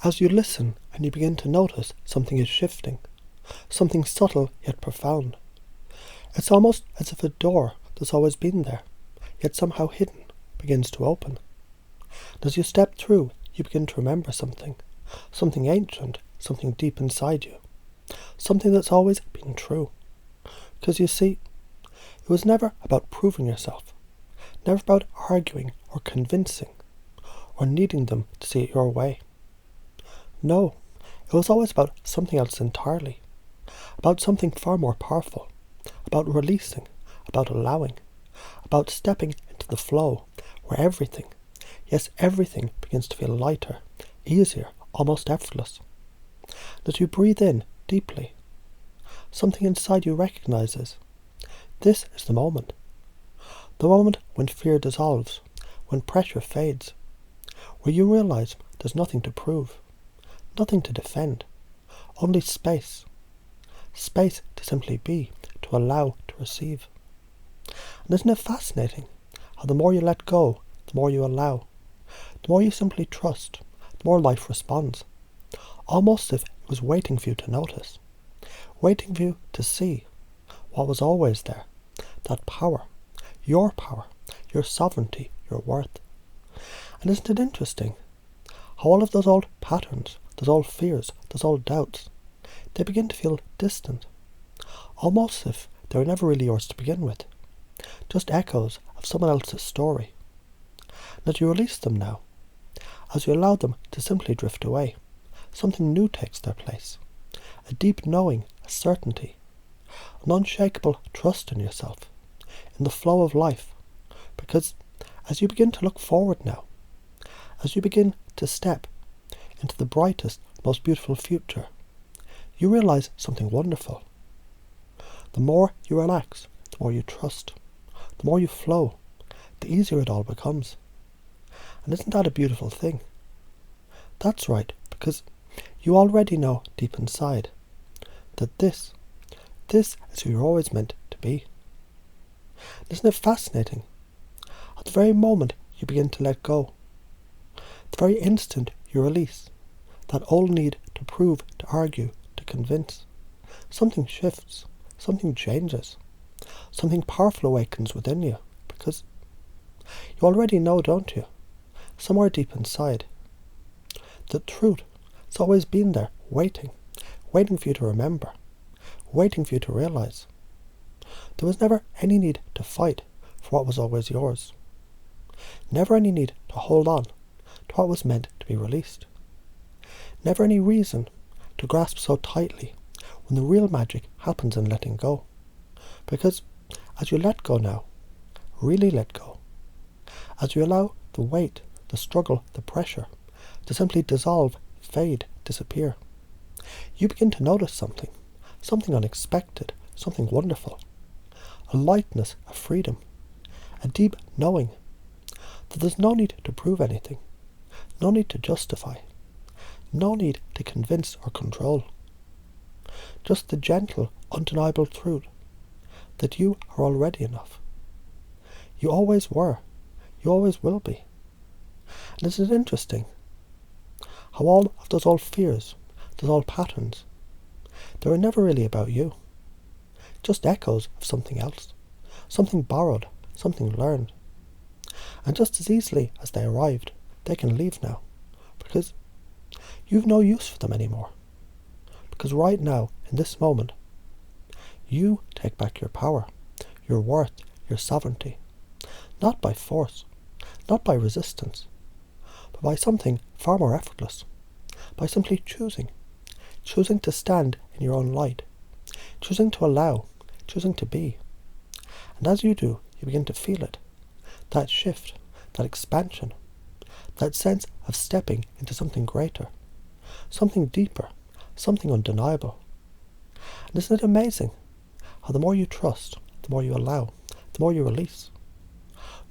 As you listen and you begin to notice something is shifting, something subtle yet profound. It's almost as if a door that's always been there, yet somehow hidden, begins to open. And as you step through, you begin to remember something ancient, something deep inside you, something that's always been true. Because you see, it was never about proving yourself, never about arguing or convincing, or needing them to see it your way. No, it was always about something else entirely, about something far more powerful, about releasing, about allowing, about stepping into the flow where everything, yes everything, begins to feel lighter, easier, almost effortless. That you breathe in deeply, something inside you recognizes, this is the moment when fear dissolves, when pressure fades, where you realize there's nothing to prove, nothing to defend, only space to simply be, to allow, to receive. And isn't it fascinating how the more you let go, the more you allow, the more you simply trust, the more life responds, almost as if it was waiting for you to notice, waiting for you to see what was always there, that power, your sovereignty, your worth. And isn't it interesting how all of those old patterns, those old fears, those old doubts, they begin to feel distant, almost as if they were never really yours to begin with, just echoes of someone else's story. And as you release them now, as you allow them to simply drift away, something new takes their place, a deep knowing, a certainty, an unshakable trust in yourself, in the flow of life, because as you begin to look forward now, as you begin to step into the brightest, most beautiful future, you realize something wonderful. The more you relax, the more you trust, the more you flow, the easier it all becomes. And isn't that a beautiful thing? That's right, because you already know deep inside that this is who you're always meant to be. And isn't it fascinating? At the very moment you begin to let go, the very instant you release that old need to prove, to argue, to convince, something shifts, something changes, something powerful awakens within you, because you already know, don't you, somewhere deep inside, the truth has always been there, waiting for you to remember, waiting for you to realize. There was never any need to fight for what was always yours, never any need to hold on to what was meant to be released, never any reason to grasp so tightly when the real magic happens in letting go. Because as you let go now, really let go, as you allow the weight, the struggle, the pressure to simply dissolve, fade, disappear, you begin to notice something unexpected, something wonderful, a lightness, a freedom, a deep knowing that there's no need to prove anything, no need to justify, no need to convince or control. Just the gentle, undeniable truth that you are already enough. You always were. You always will be. And isn't it interesting how all of those old fears, those old patterns, they were never really about you. Just echoes of something else, something borrowed, something learned. And just as easily as they arrived, they can leave now, because you've no use for them anymore. Because right now, in this moment, you take back your power, your worth, your sovereignty, not by force, not by resistance, but by something far more effortless, by simply choosing to stand in your own light, choosing to allow, choosing to be. And as you do, you begin to feel it, that shift, that expansion, that sense of stepping into something greater, something deeper, something undeniable. And isn't it amazing how the more you trust, the more you allow, the more you release,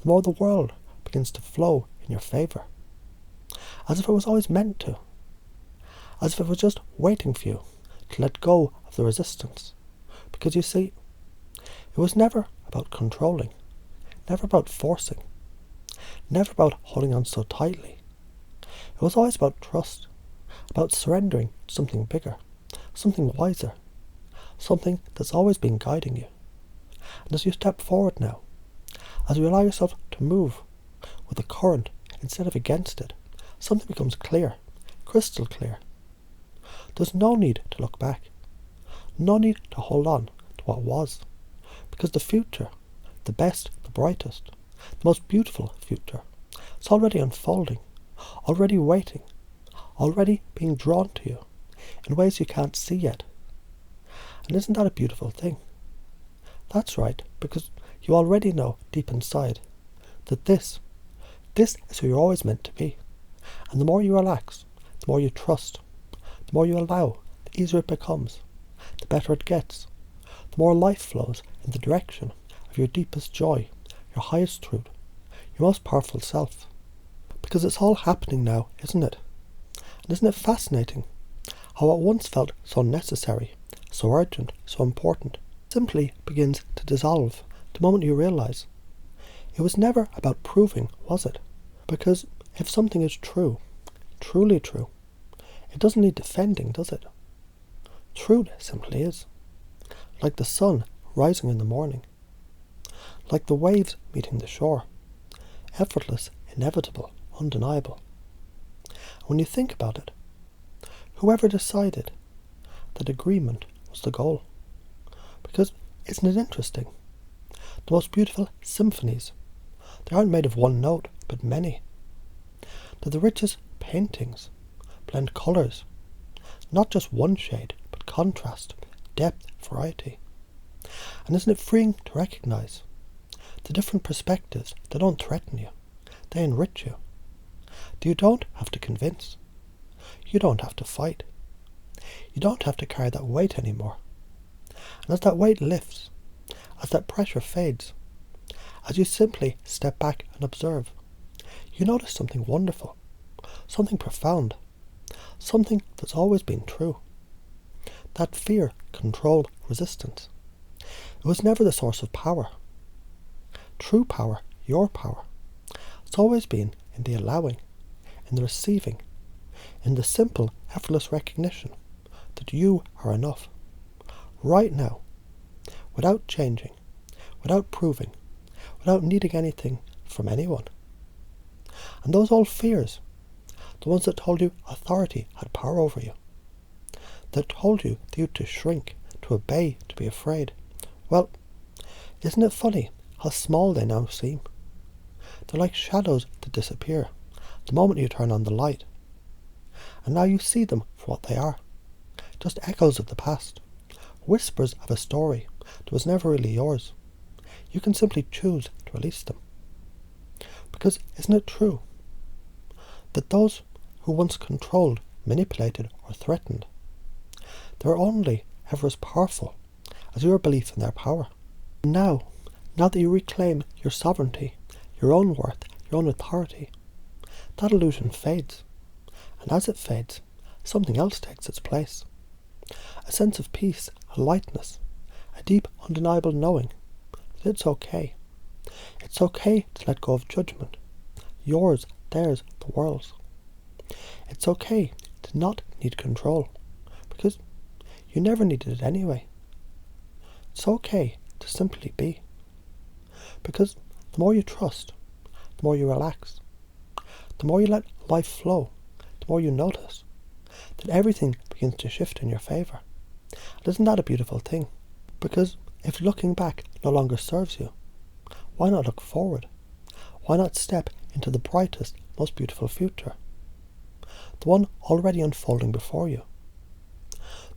the more the world begins to flow in your favour, as if it was always meant to, as if it was just waiting for you to let go of the resistance. Because you see, it was never about controlling, never about forcing, never about holding on so tightly. It was always about trust, about surrendering to something bigger, something wiser, something that's always been guiding you. And as you step forward now, as you allow yourself to move with the current instead of against it, something becomes clear, crystal clear. There's no need to look back, no need to hold on to what was, because the future, the best, the brightest, the most beautiful future, it's already unfolding, already waiting, already being drawn to you in ways you can't see yet. And isn't that a beautiful thing? That's right, because you already know deep inside that this is who you're always meant to be. And the more you relax, the more you trust, the more you allow, the easier it becomes, the better it gets, the more life flows in the direction of your deepest joy, your highest truth, your most powerful self. Because it's all happening now, isn't it? And isn't it fascinating how what once felt so necessary, so urgent, so important, simply begins to dissolve the moment you realise it was never about proving, was it? Because if something is true, truly true, it doesn't need defending, does it? Truth simply is. Like the sun rising in the morning. Like the waves meeting the shore. Effortless, inevitable, undeniable. And when you think about it, whoever decided that agreement was the goal? Because isn't it interesting? The most beautiful symphonies, they aren't made of one note, but many. That the richest paintings blend colours, not just one shade, but contrast, depth, variety. And isn't it freeing to recognise the different perspectives that don't threaten you, they enrich you. That you don't have to convince, you don't have to fight, you don't have to carry that weight anymore. And as that weight lifts, as that pressure fades, as you simply step back and observe, you notice something wonderful, something profound, something that's always been true. That fear, control, resistance, it was never the source of power. True power, your power, it's always been in the allowing, in the receiving, in the simple, effortless recognition that you are enough. Right now, without changing, without proving, without needing anything from anyone. And those old fears, the ones that told you authority had power over you, that told you that you to shrink, to obey, to be afraid, well, isn't it funny how small they now seem? They're like shadows that disappear the moment you turn on the light. And now you see them for what they are, just echoes of the past, whispers of a story that was never really yours. You can simply choose to release them. Because isn't it true that those who once controlled, manipulated or threatened, they're only ever as powerful as your belief in their power. Now that you reclaim your sovereignty, your own worth, your own authority, that illusion fades. And as it fades, something else takes its place. A sense of peace, a lightness, a deep, undeniable knowing that it's okay. It's okay to let go of judgment. Yours, theirs, the world's. It's okay to not need control, because you never needed it anyway. It's okay to simply be. Because the more you trust, the more you relax, the more you let life flow, the more you notice that everything begins to shift in your favour. And isn't that a beautiful thing? Because if looking back no longer serves you, why not look forward? Why not step into the brightest, most beautiful future? The one already unfolding before you.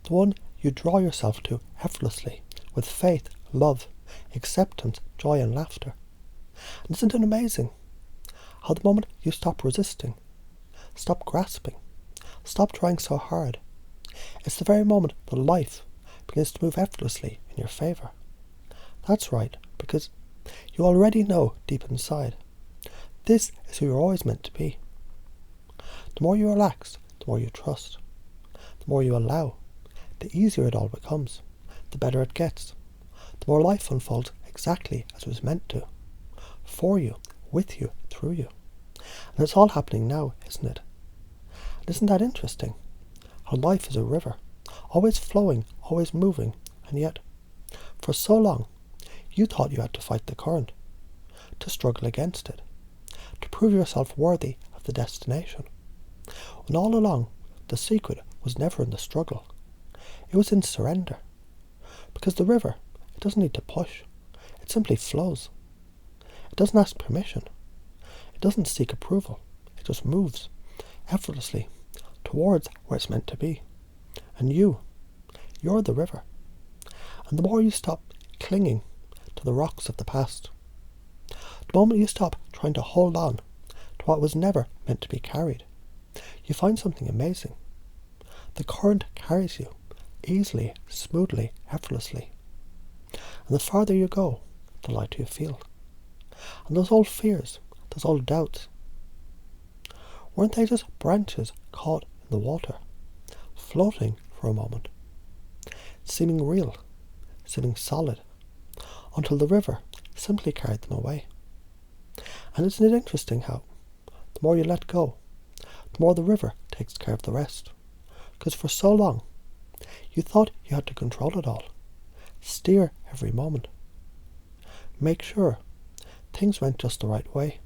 The one you draw yourself to effortlessly, with faith, love, acceptance, joy and laughter. And isn't it amazing how the moment you stop resisting, stop grasping, stop trying so hard, it's the very moment that life begins to move effortlessly in your favour. That's right, because you already know deep inside, this is who you're always meant to be. The more you relax, the more you trust, the more you allow, the easier it all becomes, the better it gets, the more life unfolds exactly as it was meant to, for you, with you, through you. And it's all happening now, isn't it? And isn't that interesting? how life is a river, always flowing, always moving, and yet, for so long, you thought you had to fight the current, to struggle against it, to prove yourself worthy of the destination. When all along, the secret was never in the struggle. It was in surrender. Because the river, it doesn't need to push. It simply flows. It doesn't ask permission. It doesn't seek approval. It just moves, effortlessly, towards where it's meant to be. And you're the river. And the more you stop clinging to the rocks of the past, the moment you stop trying to hold on to what was never meant to be carried, you find something amazing. The current carries you, easily, smoothly, effortlessly. And the farther you go, the lighter you feel. And those old fears, those old doubts, weren't they just branches caught in the water, floating for a moment, seeming real, seeming solid, until the river simply carried them away? And isn't it interesting how, the more you let go, the more the river takes care of the rest? Because for so long, you thought you had to control it all, steer every moment, make sure things went just the right way.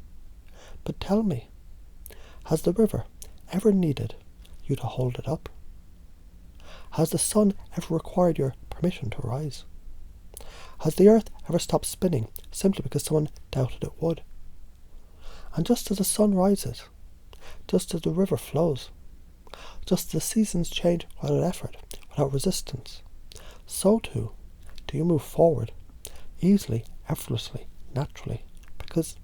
But tell me, has the river ever needed you to hold it up? Has the sun ever required your permission to rise? Has the earth ever stopped spinning simply because someone doubted it would? And just as the sun rises, just as the river flows, just as the seasons change without effort, without resistance, so too do you move forward, easily, effortlessly, naturally. Because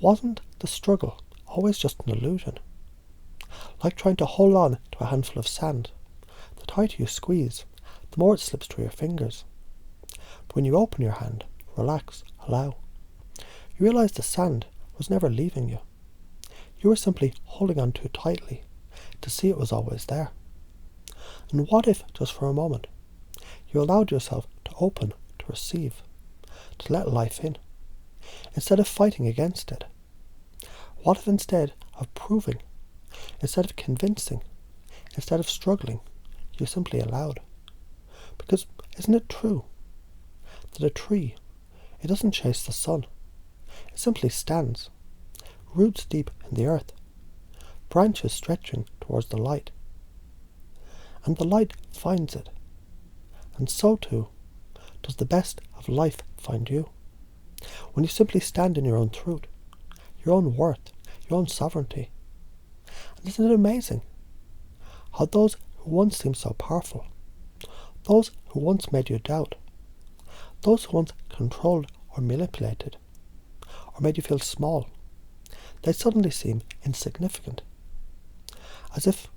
wasn't the struggle always just an illusion? Like trying to hold on to a handful of sand. The tighter you squeeze, the more it slips through your fingers. But when you open your hand, relax, allow, you realize the sand was never leaving you. You were simply holding on too tightly to see it was always there. And what if, just for a moment, you allowed yourself to open, to receive, to let life in, instead of fighting against it? What if instead of proving, instead of convincing, instead of struggling, you simply allowed? Because isn't it true that a tree, it doesn't chase the sun, it simply stands, roots deep in the earth, branches stretching towards the light, and the light finds it, and so too does the best of life find you, when you simply stand in your own truth, your own worth, your own sovereignty. And isn't it amazing how those who once seemed so powerful, those who once made you doubt, those who once controlled or manipulated, or made you feel small, they suddenly seem insignificant, as if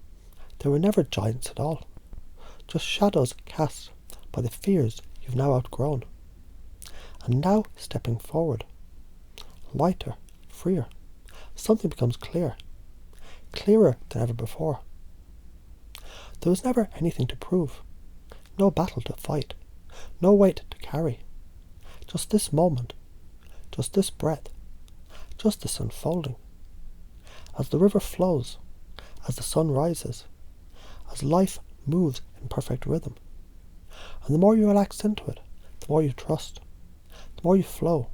they were never giants at all, just shadows cast by the fears you've now outgrown. And now, stepping forward, lighter, freer, something becomes clear, clearer than ever before. There was never anything to prove, no battle to fight, no weight to carry, just this moment, just this breath, just this unfolding. As the river flows, as the sun rises, as life moves in perfect rhythm. And the more you relax into it, the more you trust, the more you flow,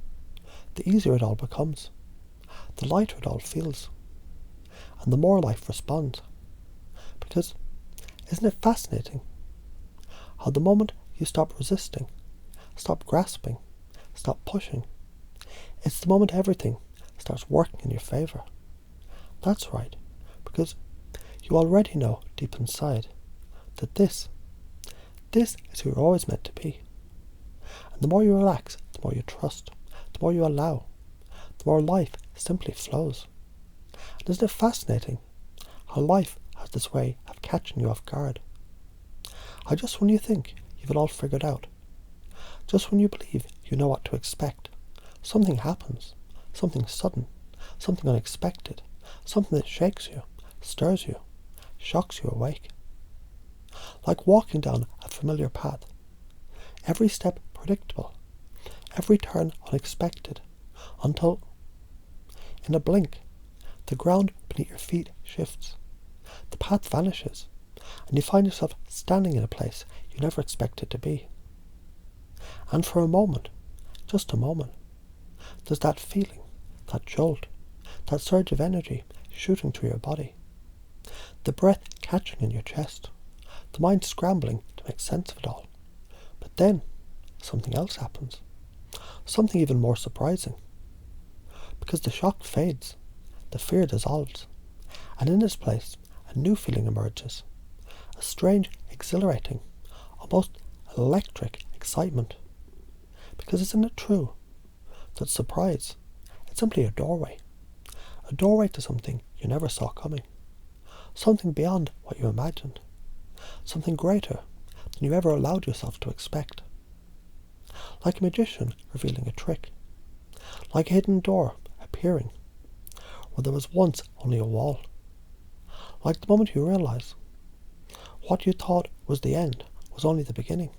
the easier it all becomes, the lighter it all feels, and the more life responds. Because isn't it fascinating how the moment you stop resisting, stop grasping, stop pushing, it's the moment everything starts working in your favour. That's right, because you already know deep inside that this is who you're always meant to be. And the more you relax, the more you trust, the more you allow, the more life simply flows. And isn't it fascinating how life has this way of catching you off guard? How just when you think you've it all figured out, just when you believe you know what to expect, something happens, something sudden, something unexpected, something that shakes you, stirs you, shocks you awake. Like walking down a familiar path, every step predictable, every turn unexpected, until, in a blink, the ground beneath your feet shifts, The path vanishes, and you find yourself standing in a place you never expected to be. And for a moment, just a moment, there's that feeling, that jolt, that surge of energy shooting through your body. The breath catching in your chest, the mind scrambling to make sense of it all. But then, something else happens. Something even more surprising. Because the shock fades, the fear dissolves, and in its place, a new feeling emerges. A strange, exhilarating, almost electric excitement. Because isn't it true that surprise, it's simply a doorway to something you never saw coming, something beyond what you imagined, something greater than you ever allowed yourself to expect. Like a magician revealing a trick, like a hidden door appearing where there was once only a wall, like the moment you realize what you thought was the end was only the beginning.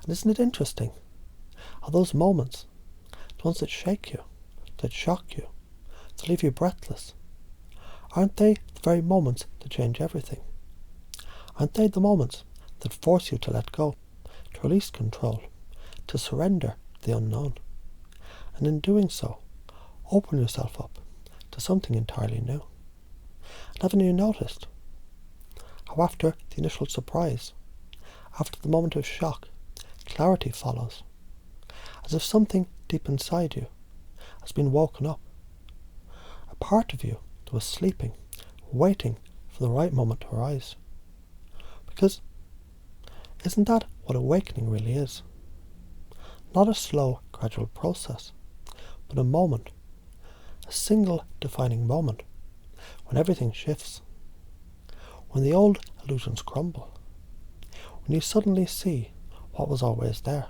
And isn't it interesting how those moments, the ones that shake you, that shock you, that leave you breathless, aren't they the very moments that change everything? Aren't they the moments that force you to let go, to release control, to surrender to the unknown, and in doing so, open yourself up to something entirely new? And haven't you noticed how after the initial surprise, after the moment of shock, clarity follows, as if something deep inside you has been woken up, a part of you that was sleeping, waiting for the right moment to arise. Because isn't that what awakening really is? Not a slow, gradual process, but a moment, a single defining moment, when everything shifts, when the old illusions crumble, when you suddenly see what was always there.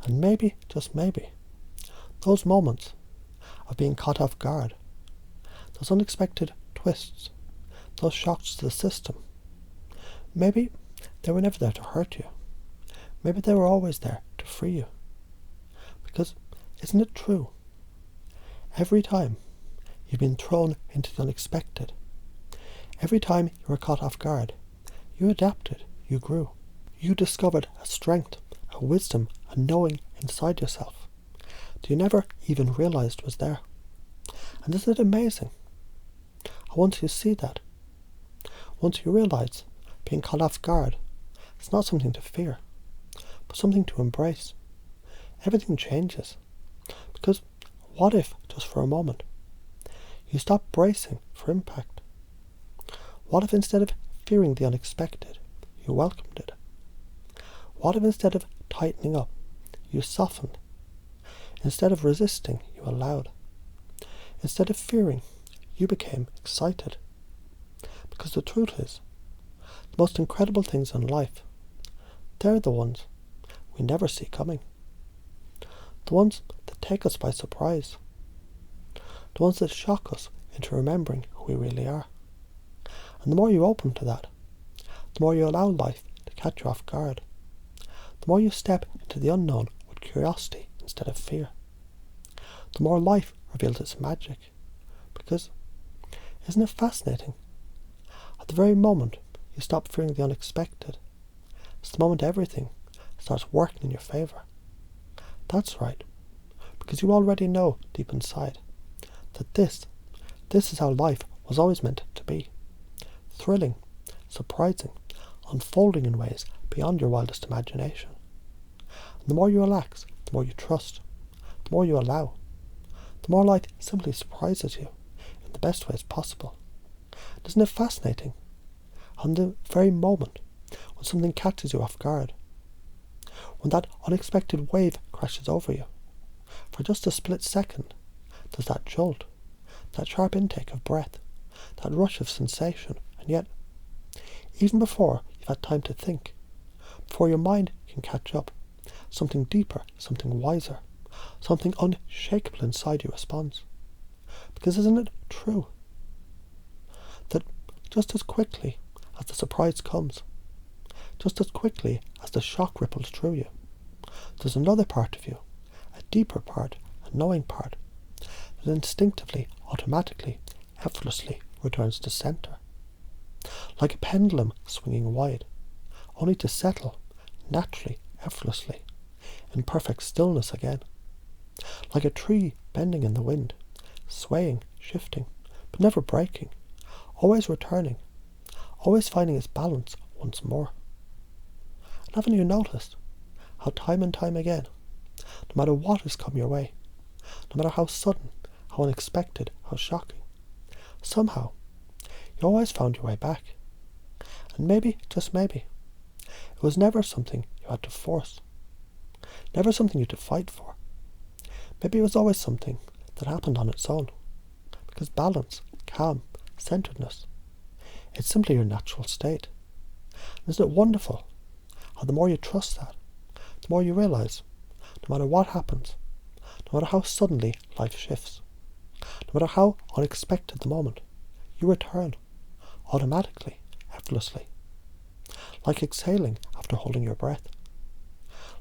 And maybe, just maybe, those moments of being caught off guard, those unexpected twists, those shocks to the system, maybe they were never there to hurt you. Maybe they were always there to free you. Because isn't it true? Every time you've been thrown into the unexpected, every time you were caught off guard, you adapted, you grew. You discovered a strength, a wisdom, a knowing inside yourself that you never even realized was there. And isn't it amazing? And once you see that, once you realize being caught off guard, it's not something to fear, but something to embrace. Everything changes. Because what if, just for a moment, you stop bracing for impact? What if instead of fearing the unexpected, you welcomed it? What if instead of tightening up, you softened? Instead of resisting, you allowed? Instead of fearing, you became excited? Because the truth is, the most incredible things in life, they're the ones we never see coming. The ones that take us by surprise. The ones that shock us into remembering who we really are. And the more you open to that, the more you allow life to catch you off guard. The more you step into the unknown with curiosity instead of fear, the more life reveals its magic. Because isn't it fascinating? At the very moment you stop fearing the unexpected, it's the moment everything starts working in your favour. That's right, because you already know deep inside that this is how life was always meant to be. Thrilling, surprising, unfolding in ways beyond your wildest imagination. And the more you relax, the more you trust, the more you allow, the more life simply surprises you in the best ways possible. And isn't it fascinating? On the very moment when something catches you off guard, when that unexpected wave crashes over you, for just a split second, there's that jolt, that sharp intake of breath, that rush of sensation, and yet, even before you've had time to think, before your mind can catch up, something deeper, something wiser, something unshakable inside you responds. Because isn't it true that just as quickly as the surprise comes, just as quickly as the shock ripples through you, there's another part of you, a deeper part, a knowing part, that instinctively, automatically, effortlessly returns to center. Like a pendulum swinging wide, only to settle, naturally, effortlessly, in perfect stillness again. Like a tree bending in the wind, swaying, shifting, but never breaking, always returning, always finding its balance once more. And haven't you noticed how time and time again, no matter what has come your way, no matter how sudden, how unexpected, how shocking, somehow you always found your way back. And maybe, just maybe, it was never something you had to force, never something you had to fight for. Maybe it was always something that happened on its own, because balance, calm, centeredness, it's simply your natural state. And isn't it wonderful how the more you trust that, the more you realize, no matter what happens, no matter how suddenly life shifts, no matter how unexpected the moment, you return, automatically, effortlessly. Like exhaling after holding your breath,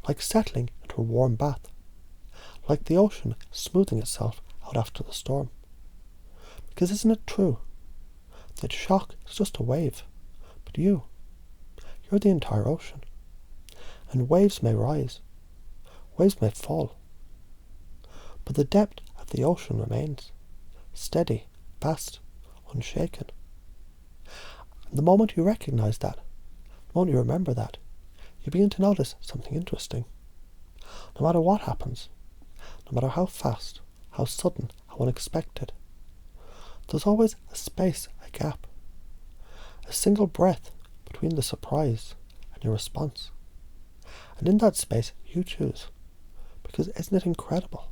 like settling into a warm bath, like the ocean smoothing itself out after the storm. Because isn't it true that shock is just a wave, but you're the entire ocean, and waves may rise, waves may fall, but the depth of the ocean remains, steady, vast, unshaken. And the moment you recognize that, the moment you remember that, you begin to notice something interesting. No matter what happens, no matter how fast, how sudden, how unexpected, there's always a space, a gap, a single breath between the surprise and your response. And in that space you choose, because isn't it incredible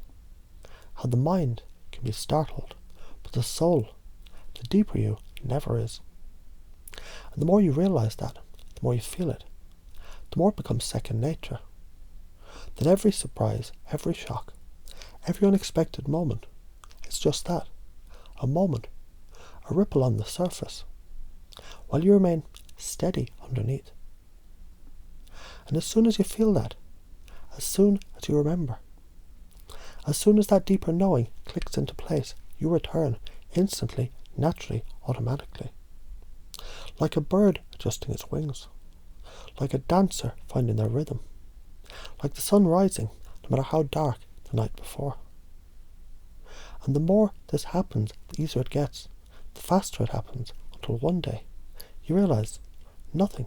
how the mind can be startled, but the soul, the deeper you, never is. And the more you realize that, the more you feel it, the more it becomes second nature. That every surprise, every shock, every unexpected moment, it's just that, a moment, a ripple on the surface, while you remain steady underneath. And as soon as you feel that, as soon as you remember, as soon as that deeper knowing clicks into place, you return instantly, naturally, automatically. Like a bird adjusting its wings, like a dancer finding their rhythm, like the sun rising no matter how dark the night before. And the more this happens, the easier it gets, the faster it happens, until one day you realize nothing,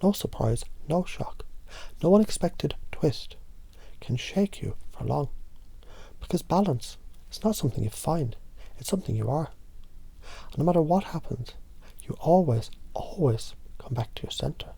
no surprise, no shock, no unexpected twist can shake you for long. Because balance is not something you find, it's something you are. And no matter what happens, you always come back to your center.